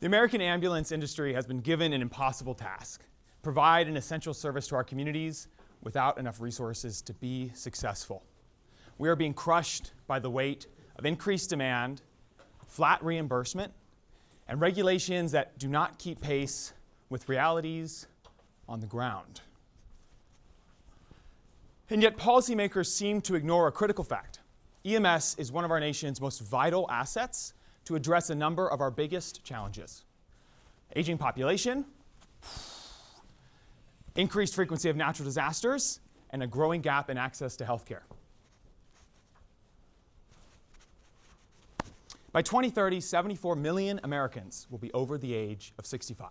The American ambulance industry has been given an impossible task: provide an essential service to our communities without enough resources to be successful. We are being crushed by the weight of increased demand, flat reimbursement, and regulations that do not keep pace with realities on the ground. And yet policymakers seem to ignore a critical fact. EMS is one of our nation's most vital assets to address a number of our biggest challenges: aging population, increased frequency of natural disasters, and a growing gap in access to health care. By 2030, 74 million Americans will be over the age of 65.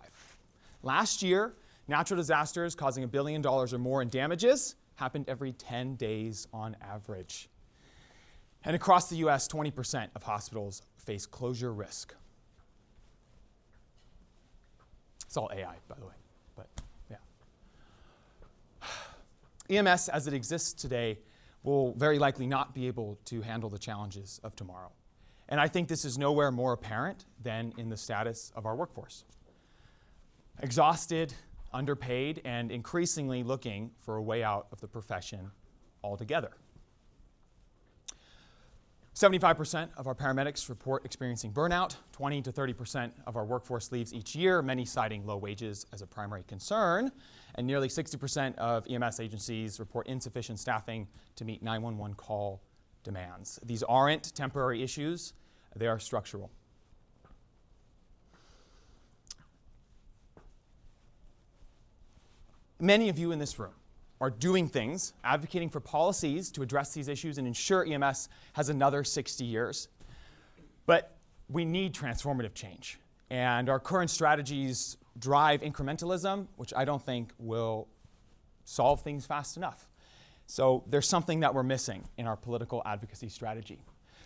Last year, natural disasters causing $1 billion or more in damages happened every 10 days on average. And across the US, 20% of hospitals face closure risk. It's all AI, by the way, but yeah. EMS, as it exists today, will very likely not be able to handle the challenges of tomorrow. And I think this is nowhere more apparent than in the status of our workforce. Exhausted, underpaid, and increasingly looking for a way out of the profession altogether. 75% of our paramedics report experiencing burnout. 20 to 30% of our workforce leaves each year, many citing low wages as a primary concern. And nearly 60% of EMS agencies report insufficient staffing to meet 911 call demands. These aren't temporary issues, they are structural. Many of you in this room are doing things, advocating for policies to address these issues and ensure EMS has another 60 years. But we need transformative change. And our current strategies drive incrementalism, which I don't think will solve things fast enough. So there's something that we're missing in our political advocacy strategy.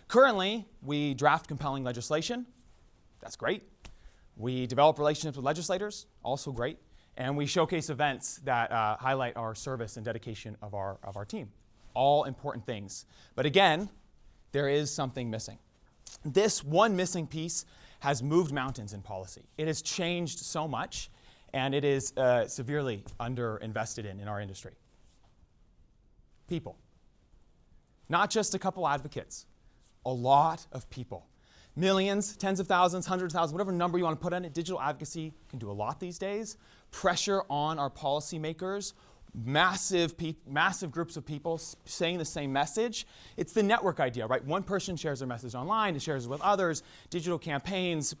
Currently, we draft compelling legislation. That's great. We develop relationships with legislators, also great. And we showcase events that highlight our service and dedication of our team. All important things. But again, there is something missing. This one missing piece has moved mountains in policy. It has changed so much, and it is severely underinvested in our industry. People. Not just a couple advocates. A lot of people. Millions, tens of thousands, hundreds of thousands, whatever number you want to put on it. Digital advocacy can do a lot these days. Pressure on our policymakers, massive groups of people saying the same message. It's the network idea, right? One person shares their message online and shares it with others. Digital campaigns,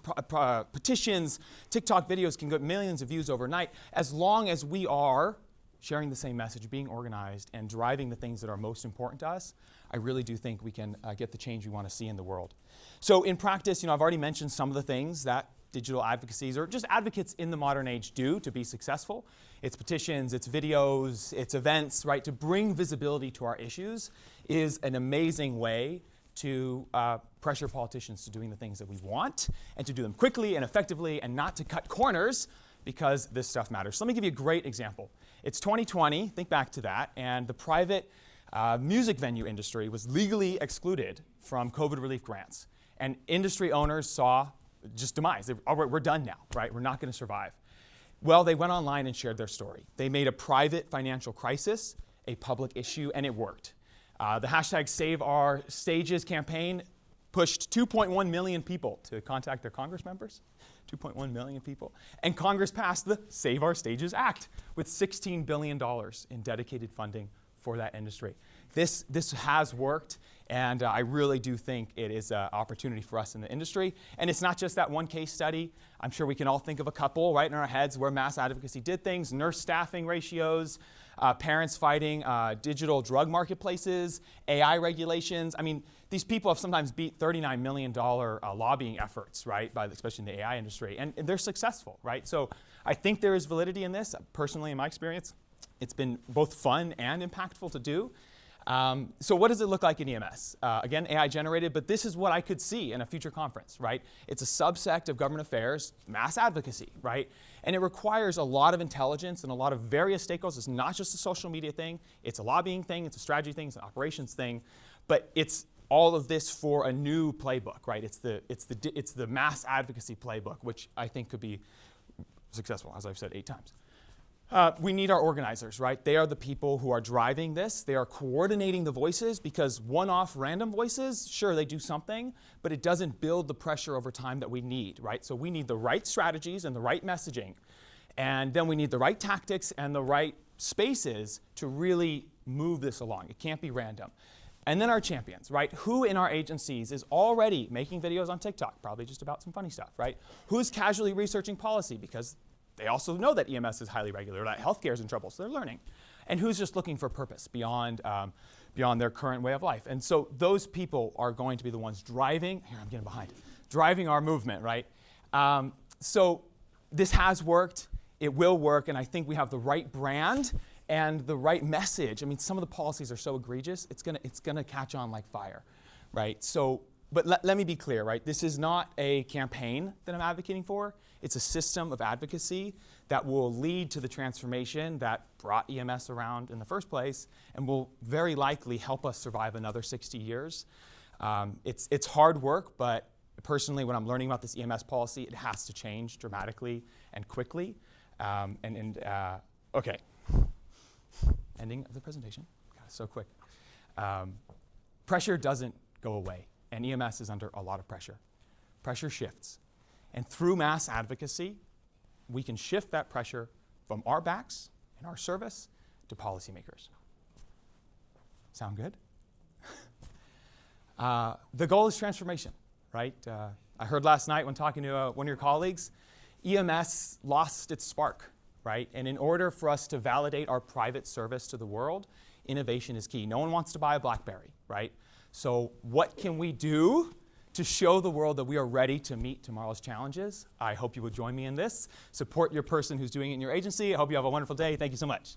petitions, TikTok videos can get millions of views overnight. As long as we are sharing the same message, being organized, and driving the things that are most important to us, I really do think we can get the change we want to see in the world. So in practice, I've already mentioned some of the things that digital advocacies or just advocates in the modern age do to be successful. It's petitions, it's videos, it's events, right? To bring visibility to our issues is an amazing way to pressure politicians to doing the things that we want and to do them quickly and effectively and not to cut corners because this stuff matters. So let me give you a great example. It's 2020, think back to that, and the private music venue industry was legally excluded from COVID relief grants. And industry owners saw just demise. We're done now, right? We're not going to survive. Well, they went online and shared their story. They made a private financial crisis a public issue, and it worked. The hashtag Save Our Stages campaign pushed 2.1 million people to contact their Congress members. 2.1 million people. And Congress passed the Save Our Stages Act with $16 billion in dedicated funding for that industry. This has worked, and I really do think it is an opportunity for us in the industry. And it's not just that one case study. I'm sure we can all think of a couple right in our heads where mass advocacy did things: nurse staffing ratios, parents fighting digital drug marketplaces, AI regulations. I mean, these people have sometimes beat $39 million lobbying efforts, right, especially in the AI industry, and they're successful, right? So I think there is validity in this. Personally, in my experience, it's been both fun and impactful to do. So what does it look like in EMS? Again, AI generated, but this is what I could see in a future conference, right? It's a subsect of government affairs, mass advocacy, right? And it requires a lot of intelligence and a lot of various stakeholders. It's not just a social media thing. It's a lobbying thing. It's a strategy thing. It's an operations thing. But it's all of this for a new playbook, right? It's the mass advocacy playbook, which I think could be successful, as I've said 8 times. We need our organizers, right? They are the people who are driving this. They are coordinating the voices, because one-off random voices, sure, they do something, but it doesn't build the pressure over time that we need, right? So we need the right strategies and the right messaging, and then we need the right tactics and the right spaces to really move this along. It can't be random. And then our champions, right? Who in our agencies is already making videos on TikTok, probably just about some funny stuff, right? Who's casually researching policy because they also know that EMS is highly regular, that healthcare is in trouble, so they're learning. And who's just looking for purpose beyond their current way of life. And so those people are going to be the ones driving, here I'm getting behind, driving our movement, right? So this has worked, it will work, and I think we have the right brand and the right message. I mean, some of the policies are so egregious, it's gonna catch on like fire, right? So, but let me be clear, right? This is not a campaign that I'm advocating for. It's a system of advocacy that will lead to the transformation that brought EMS around in the first place and will very likely help us survive another 60 years. It's hard work, but personally, when I'm learning about this EMS policy, it has to change dramatically and quickly. Okay. Ending of the presentation. God, so quick. Pressure doesn't go away, and EMS is under a lot of pressure. Pressure shifts. And through mass advocacy, we can shift that pressure from our backs and our service to policymakers. Sound good? The goal is transformation, right? I heard last night when talking to one of your colleagues, EMS lost its spark, right? And in order for us to validate our private service to the world, innovation is key. No one wants to buy a BlackBerry, right? So what can we do to show the world that we are ready to meet tomorrow's challenges? I hope you will join me in this. Support your person who's doing it in your agency. I hope you have a wonderful day. Thank you so much.